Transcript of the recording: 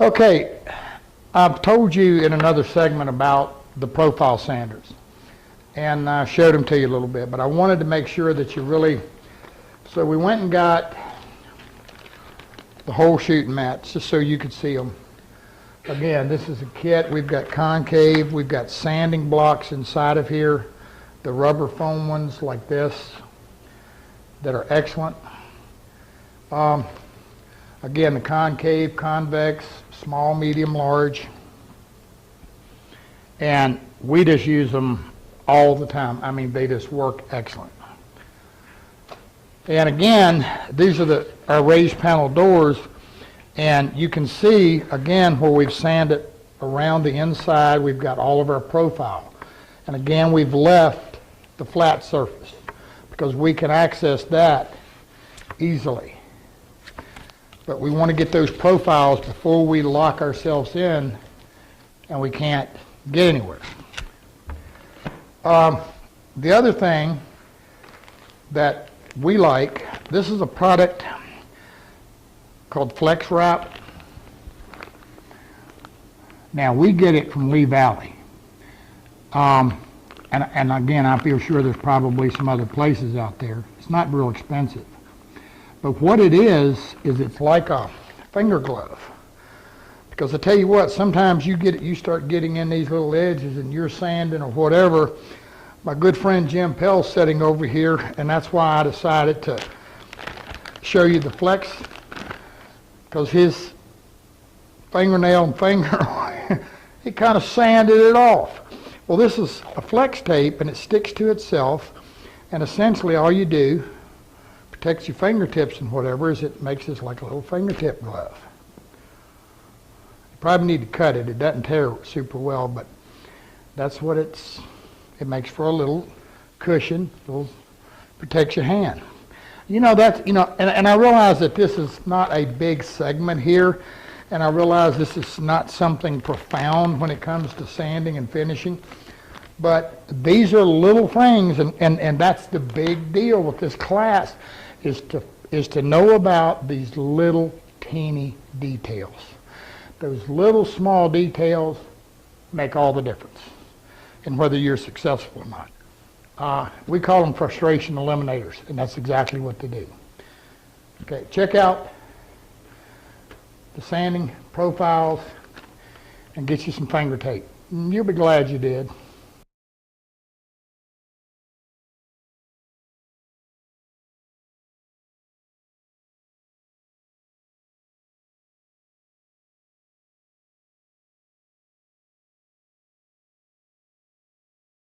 Okay, I've told you in another segment about the profile sanders, and I showed them to you a little bit, but I wanted to make sure that you really, so we went and got the whole shooting mats just so you could see them. Again, this is a kit. We've got concave, we've got sanding blocks inside of here, the rubber foam ones like this that are excellent. Again, the concave, convex, small, medium, large, and we just use them all the time. I mean, they just work excellent. And again, these are our raised panel doors, and you can see again where we've sanded around the inside. We've got all of our profile, and again we've left the flat surface because we can access that easily. But we want to get those profiles before we lock ourselves in and we can't get anywhere. The other thing that we like, this is a product called Flex Wrap. Now we get it from Lee Valley. And again, I feel sure there's probably some other places out there. It's not real expensive. But what it is it's like a finger glove. Because I tell you what, sometimes you start getting in these little edges and you're sanding or whatever. My good friend Jim Pell's sitting over here, and that's why I decided to show you the Flex, because his fingernail and finger, he kind of sanded it off. Well, this is a Flex tape, and it sticks to itself, and essentially all you do, protects your fingertips and whatever, is it makes this like a little fingertip glove. You probably need to cut it. It doesn't tear super well, but that's what it makes for a little cushion, protects your hand. And I realize that this is not a big segment here, and I realize this is not something profound when it comes to sanding and finishing, but these are little things, and that's the big deal with this class, is to know about these little teeny details. Those little small details make all the difference in whether you're successful or not. We call them frustration eliminators, and that's exactly what they do. Okay, check out the sanding profiles and get you some finger tape. You'll be glad you did.